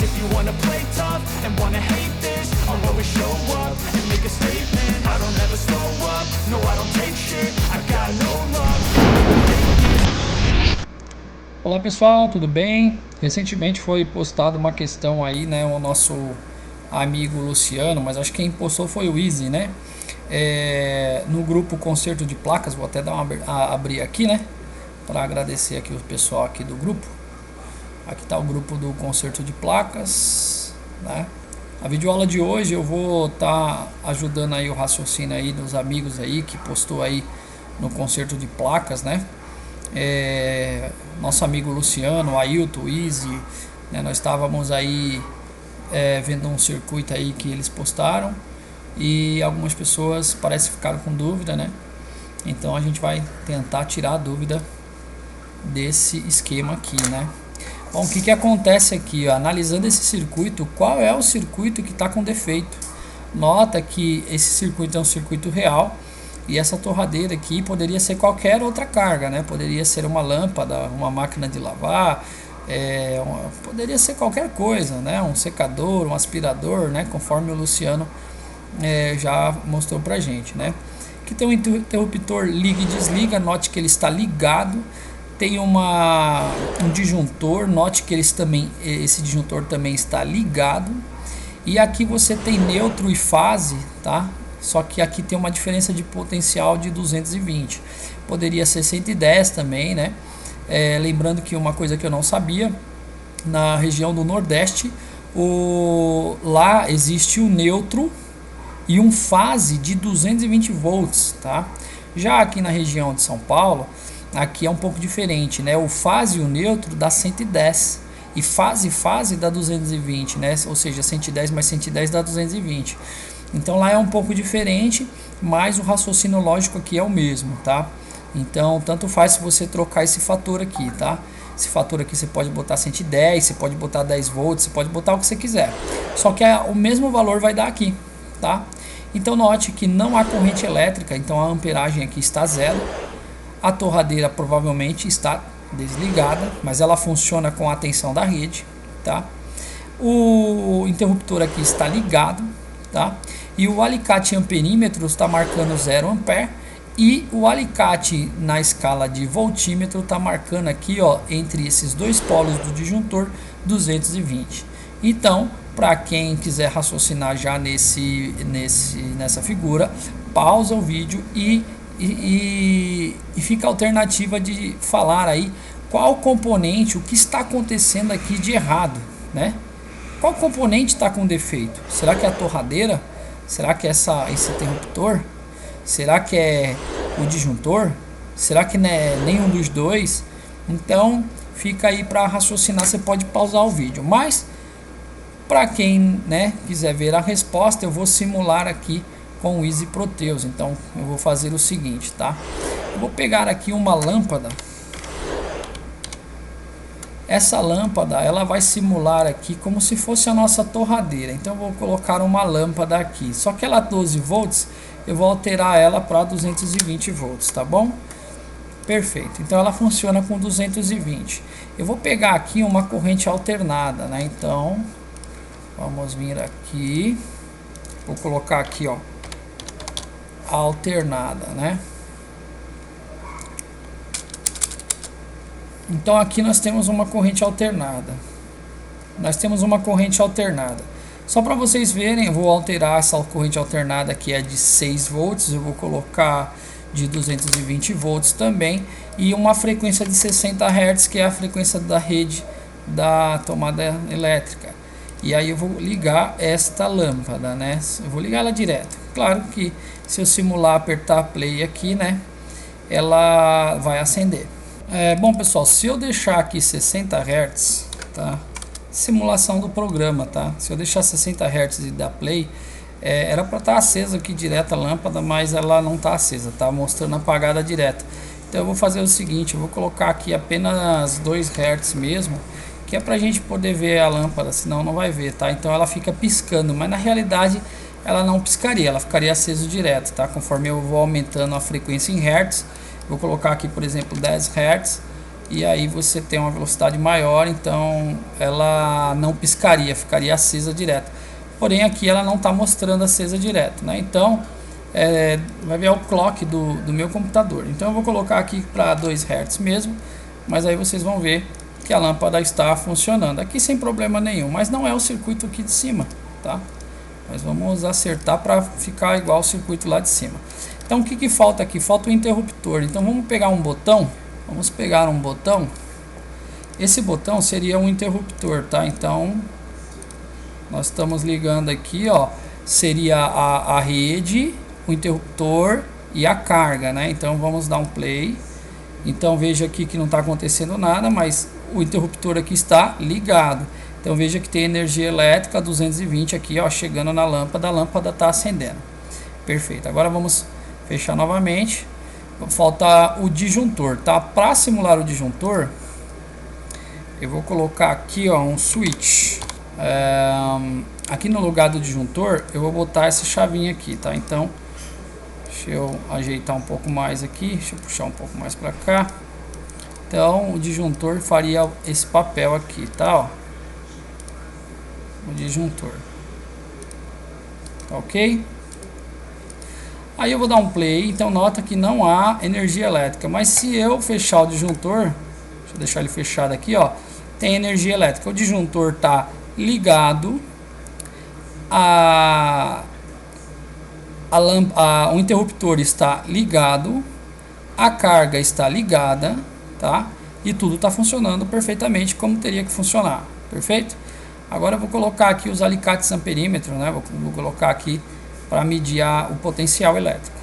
If you wanna play tough and wanna hate this, I'll always show up and make a statement. I don't ever slow up, no I don't take shit. I got no love. Olá pessoal, tudo bem? Recentemente foi postada uma questão aí, né? O nosso amigo Luciano, mas acho que quem postou foi o Easy, né? No grupo Concerto de Placas, vou até dar abrir aqui, né? Para agradecer aqui o pessoal aqui do grupo. Aqui está o grupo do Concerto de Placas, né? A videoaula de hoje eu vou estar ajudando aí o raciocínio aí dos amigos aí que postou aí no Concerto de Placas, né? Nosso amigo Luciano, Ailton, Easy, né? Nós estávamos aí vendo um circuito aí que eles postaram e algumas pessoas parece que ficaram com dúvida, né? Então a gente vai tentar tirar a dúvida desse esquema aqui, né? Bom, o que acontece aqui, ó, analisando esse circuito, qual é o circuito que está com defeito? Nota que esse circuito é um circuito real e essa torradeira aqui poderia ser qualquer outra carga, né? Poderia ser uma lâmpada, uma máquina de lavar, poderia ser qualquer coisa, né? Um secador, um aspirador, né? Conforme o Luciano já mostrou pra gente, né? Aqui tem um interruptor liga e desliga, note que ele está ligado. Tem um disjuntor, note que esse disjuntor também está ligado. E aqui você tem neutro e fase, tá? Só que aqui tem uma diferença de potencial de 220. Poderia ser 110 também, né? Lembrando que uma coisa que eu não sabia, na região do Nordeste, lá existe um neutro e um fase de 220 volts, tá? Já aqui na região de São Paulo, aqui é um pouco diferente, né? O fase e o neutro dá 110 e fase dá 220, né? Ou seja, 110 mais 110 dá 220. Então lá é um pouco diferente, mas o raciocínio lógico aqui é o mesmo, tá? Então tanto faz se você trocar esse fator aqui, tá? Esse fator aqui você pode botar 110, você pode botar 10 volts, você pode botar o que você quiser. Só que o mesmo valor vai dar aqui, tá? Então note que não há corrente elétrica, então a amperagem aqui está zero. A torradeira provavelmente está desligada, mas ela funciona com a tensão da rede, tá? O interruptor aqui está ligado, tá? E o alicate amperímetro está marcando 0 ampere e o alicate na escala de voltímetro está marcando aqui, ó, entre esses dois polos do disjuntor 220. Então, para quem quiser raciocinar já nessa figura, pausa o vídeo e fica a alternativa de falar aí qual componente, o que está acontecendo aqui de errado, né? Qual componente está com defeito? Será que é a torradeira? Será que é esse interruptor? Será que é o disjuntor? Será que não é nenhum dos dois? Então fica aí para raciocinar, você pode pausar o vídeo. Mas para quem, né, quiser ver a resposta, eu vou simular aqui com o Easy Proteus. Então eu vou fazer o seguinte, tá? Eu vou pegar aqui uma lâmpada. Essa lâmpada ela vai simular aqui como se fosse a nossa torradeira. Então eu vou colocar uma lâmpada aqui. Só que ela 12 volts, eu vou alterar ela para 220 volts, tá bom? Perfeito. Então ela funciona com 220. Eu vou pegar aqui uma corrente alternada, né? Então vamos vir aqui. Vou colocar aqui, ó, alternada, né? Então aqui nós temos uma corrente alternada. Só para vocês verem, eu vou alterar essa corrente alternada que é de 6 volts, eu vou colocar de 220 volts também e uma frequência de 60 Hz, que é a frequência da rede da tomada elétrica. E aí eu vou ligar esta lâmpada, né? Eu vou ligar ela direto. Claro que se eu simular apertar play aqui, né, ela vai acender. Bom pessoal, se eu deixar aqui 60 Hz, tá? Simulação do programa, tá? Se eu deixar 60 Hz e dar play, era para estar acesa aqui direto a lâmpada, mas ela não está acesa, tá mostrando apagada direto. Então eu vou fazer o seguinte, eu vou colocar aqui apenas 2 Hz mesmo, que é para a gente poder ver a lâmpada, senão não vai ver, tá? Então ela fica piscando, mas na realidade ela não piscaria, ela ficaria acesa direto, tá? Conforme eu vou aumentando a frequência em Hertz, vou colocar aqui, por exemplo, 10 Hz, e aí você tem uma velocidade maior, então ela não piscaria, ficaria acesa direto. Porém aqui ela não está mostrando acesa direto, né? Então vai ver o clock do meu computador. Então eu vou colocar aqui para 2 Hz mesmo, mas aí vocês vão ver que a lâmpada está funcionando aqui sem problema nenhum, mas não é o circuito aqui de cima, tá? Mas vamos acertar para ficar igual ao circuito lá de cima. Então o que falta aqui? Falta o interruptor. Então vamos pegar um botão. Vamos pegar um botão. Esse botão seria um interruptor, tá? Então nós estamos ligando aqui, ó. Seria a rede, o interruptor e a carga, né? Então vamos dar um play. Então veja aqui que não está acontecendo nada, mas o interruptor aqui está ligado. Então veja que tem energia elétrica 220 aqui, ó, chegando na lâmpada. A lâmpada está acendendo. Perfeito. Agora vamos fechar novamente. Falta o disjuntor, tá? Para simular o disjuntor, eu vou colocar aqui, ó, um switch. Aqui no lugar do disjuntor, eu vou botar essa chavinha aqui, tá? Então, deixa eu ajeitar um pouco mais aqui. Deixa eu puxar um pouco mais para cá. Então, o disjuntor faria esse papel aqui, tá? Ó, o disjuntor. Tá ok? Aí eu vou dar um play, então nota que não há energia elétrica, mas se eu fechar o disjuntor, deixa eu deixar ele fechado aqui, ó, tem energia elétrica. O disjuntor está ligado, o interruptor está ligado, a carga está ligada, tá? E tudo está funcionando perfeitamente como teria que funcionar, perfeito? Agora eu vou colocar aqui os alicates amperímetro, né? Vou colocar aqui para medir o potencial elétrico.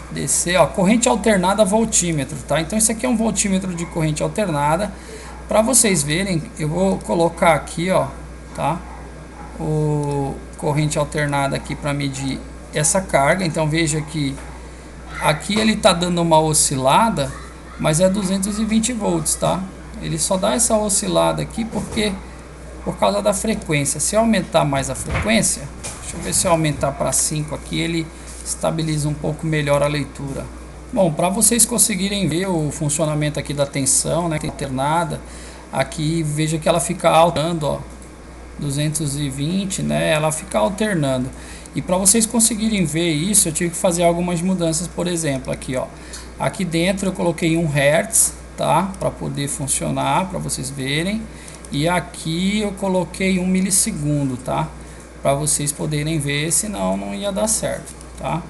Descer, ó, corrente alternada voltímetro, tá? Então isso aqui é um voltímetro de corrente alternada. Para vocês verem, eu vou colocar aqui, ó, tá? O corrente alternada aqui para medir essa carga. Então veja que aqui ele está dando uma oscilada, mas é 220 volts, tá? Ele só dá essa oscilada aqui porque por causa da frequência. Se eu aumentar mais a frequência, deixa eu ver se eu aumentar para 5 aqui, ele estabiliza um pouco melhor a leitura. Bom, para vocês conseguirem ver o funcionamento aqui da tensão, né, alternada, aqui veja que ela fica alternando, ó, 220, né, ela fica alternando. E para vocês conseguirem ver isso, eu tive que fazer algumas mudanças, por exemplo, aqui, ó, aqui dentro eu coloquei 1 Hz, tá, para poder funcionar, para vocês verem. E aqui eu coloquei 1 milissegundo, tá? Para vocês poderem ver, senão não ia dar certo, tá?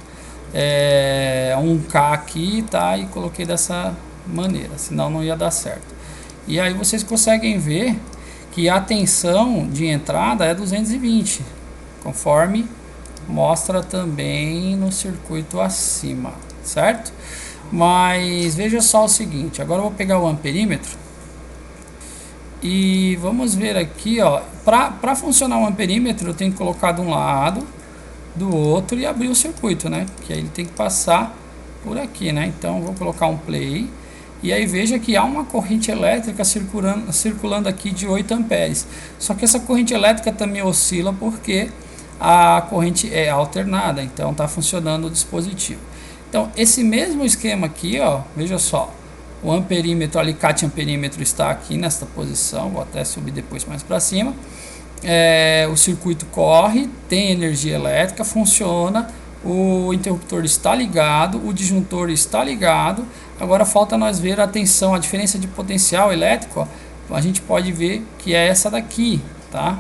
1K aqui, tá? E coloquei dessa maneira, senão não ia dar certo. E aí vocês conseguem ver que a tensão de entrada é 220, conforme mostra também no circuito acima, certo? Mas veja só o seguinte, agora eu vou pegar o amperímetro. E vamos ver aqui, ó, para funcionar o amperímetro eu tenho que colocar de um lado, do outro e abrir o circuito, né? Que aí ele tem que passar por aqui, né? Então vou colocar um play e aí veja que há uma corrente elétrica circulando aqui de 8 amperes. Só que essa corrente elétrica também oscila porque a corrente é alternada, então está funcionando o dispositivo. Então esse mesmo esquema aqui, ó, veja só. O amperímetro, o alicate amperímetro está aqui nesta posição. Vou até subir depois mais para cima. O circuito corre, tem energia elétrica, funciona. O interruptor está ligado, o disjuntor está ligado. Agora falta nós ver a tensão, a diferença de potencial elétrico. Ó, a gente pode ver que é essa daqui, tá?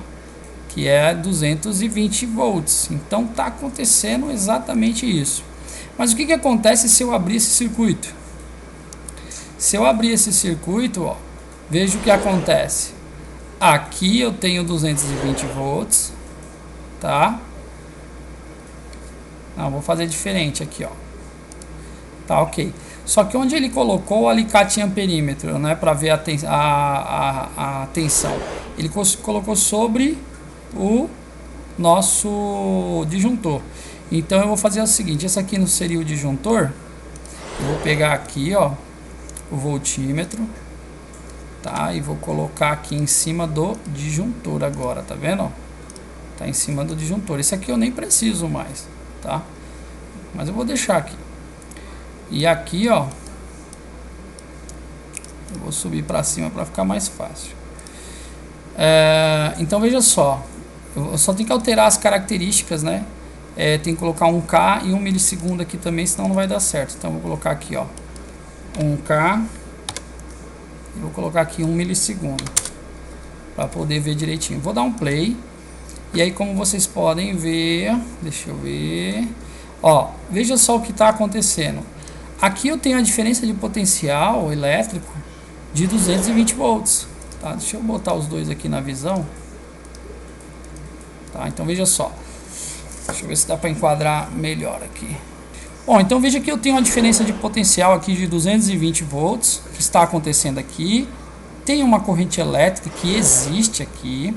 Que é 220 volts. Então está acontecendo exatamente isso. Mas o que acontece se eu abrir esse circuito? Se eu abrir esse circuito, ó, veja o que acontece. Aqui eu tenho 220 volts, tá? Não, vou fazer diferente aqui, ó. Tá, ok. Só que onde ele colocou o alicate amperímetro, né, para ver a tensão, ele colocou sobre o nosso disjuntor. Então eu vou fazer o seguinte, esse aqui não seria o disjuntor. Eu vou pegar aqui, ó, o voltímetro, tá? E vou colocar aqui em cima do disjuntor agora, tá vendo? Ó? Tá em cima do disjuntor. Esse aqui eu nem preciso mais, tá? Mas eu vou deixar aqui. E aqui, ó, Eu vou subir para cima para ficar mais fácil. Então veja só, eu só tenho que alterar as características, né? Tem que colocar 1K e 1 milissegundo aqui também, senão não vai dar certo. Então eu vou colocar aqui, ó, 1K e vou colocar aqui 1 milissegundo para poder ver direitinho. Vou dar um play e aí, como vocês podem ver, deixa eu ver, ó, veja só o que está acontecendo. Aqui eu tenho a diferença de potencial elétrico de 220 volts. Tá? Deixa eu botar os dois aqui na visão. Tá? Então veja só. Deixa eu ver se dá para enquadrar melhor aqui. Bom, então veja que eu tenho uma diferença de potencial aqui de 220 volts, que está acontecendo aqui. Tem uma corrente elétrica que existe aqui.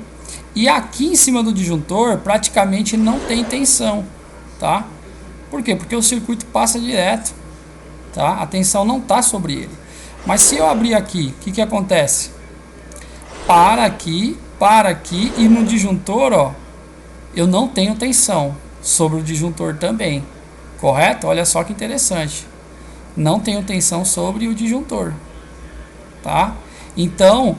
E aqui em cima do disjuntor praticamente não tem tensão, tá? Por quê? Porque o circuito passa direto, tá? A tensão não está sobre ele. Mas se eu abrir aqui, o que acontece? Para aqui e no disjuntor, ó, eu não tenho tensão sobre o disjuntor também, correto? Olha só que interessante. Não tenho tensão sobre o disjuntor, tá? Então,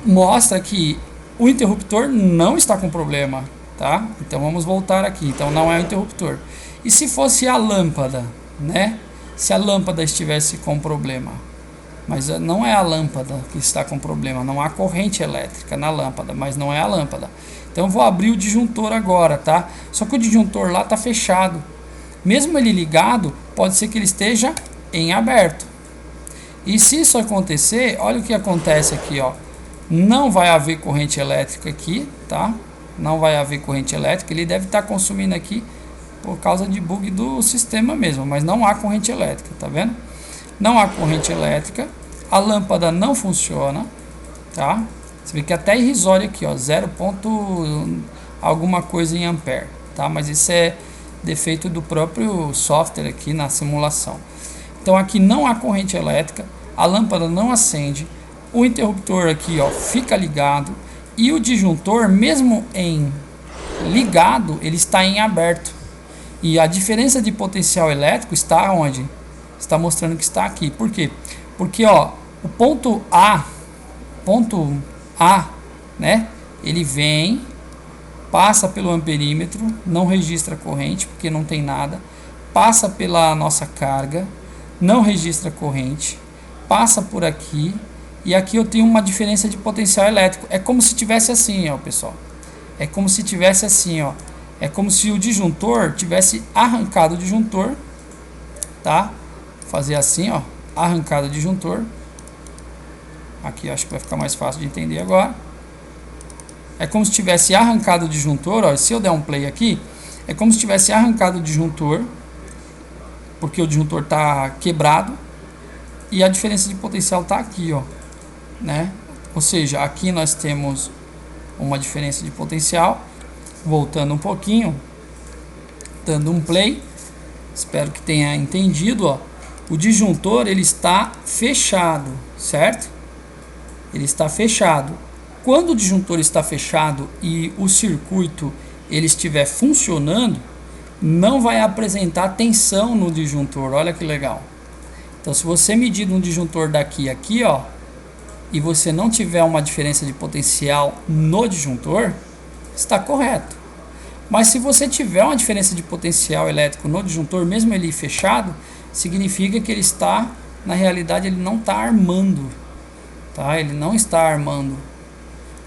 mostra que o interruptor não está com problema, tá? Então vamos voltar aqui. Então não é o interruptor. E se fosse a lâmpada, né? Se a lâmpada estivesse com problema, mas não é a lâmpada que está com problema, não há corrente elétrica na lâmpada, mas não é a lâmpada. Então eu vou abrir o disjuntor agora, tá? Só que o disjuntor lá está fechado. Mesmo ele ligado, pode ser que ele esteja em aberto. E se isso acontecer, olha o que acontece aqui, ó. Não vai haver corrente elétrica aqui, tá? Não vai haver corrente elétrica. Ele deve estar consumindo aqui por causa de bug do sistema mesmo, mas não há corrente elétrica, tá vendo? Não há corrente elétrica. A lâmpada não funciona, tá? Você vê que até irrisório aqui, ó, 0. Alguma coisa em ampere, tá? Mas isso é defeito do próprio software aqui na simulação. Então aqui não há corrente elétrica, a lâmpada não acende, o interruptor aqui, ó, fica ligado e o disjuntor, mesmo em ligado, ele está em aberto. E a diferença de potencial elétrico está onde? Está mostrando que está aqui. Por quê? Porque, ó, o ponto A, né? Ele vem, passa pelo amperímetro, não registra corrente porque não tem nada, passa pela nossa carga, não registra corrente, passa por aqui e aqui eu tenho uma diferença de potencial elétrico. É como se tivesse assim, ó, pessoal. É como se tivesse assim, ó. É como se o disjuntor tivesse arrancado o disjuntor, tá? Fazer assim, ó, arrancado o disjuntor. Aqui acho que vai ficar mais fácil de entender agora. É como se tivesse arrancado o disjuntor, ó. Se eu der um play aqui, é como se tivesse arrancado o disjuntor, porque o disjuntor está quebrado e a diferença de potencial está aqui, ó, né? Ou seja, aqui nós temos uma diferença de potencial. Voltando um pouquinho, dando um play, espero que tenha entendido, ó. O disjuntor ele está fechado, certo? Ele está fechado. Quando o disjuntor está fechado e o circuito ele estiver funcionando, não vai apresentar tensão no disjuntor. Olha que legal. Então, se você medir um disjuntor daqui a aqui, ó, e você não tiver uma diferença de potencial no disjuntor, está correto. Mas se você tiver uma diferença de potencial elétrico no disjuntor, mesmo ele fechado, significa que ele está, na realidade, ele não está armando, tá? Ele não está armando.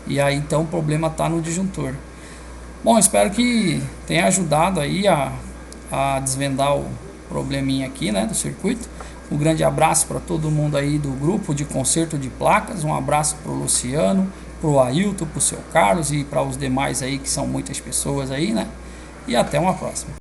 E aí então o problema está no disjuntor. Bom, espero que tenha ajudado aí a desvendar o probleminha aqui, né, do circuito. Um grande abraço para todo mundo aí do grupo de conserto de placas. Um abraço para o Luciano, para o Ailton, para o seu Carlos e para os demais aí, que são muitas pessoas aí, né? E até uma próxima.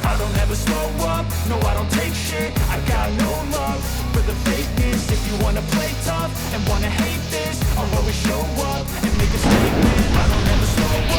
I don't ever slow up, no I don't take shit. I got no love for the fakeness. If you wanna play tough and wanna hate this, I'll always show up and make a statement. I don't ever slow up.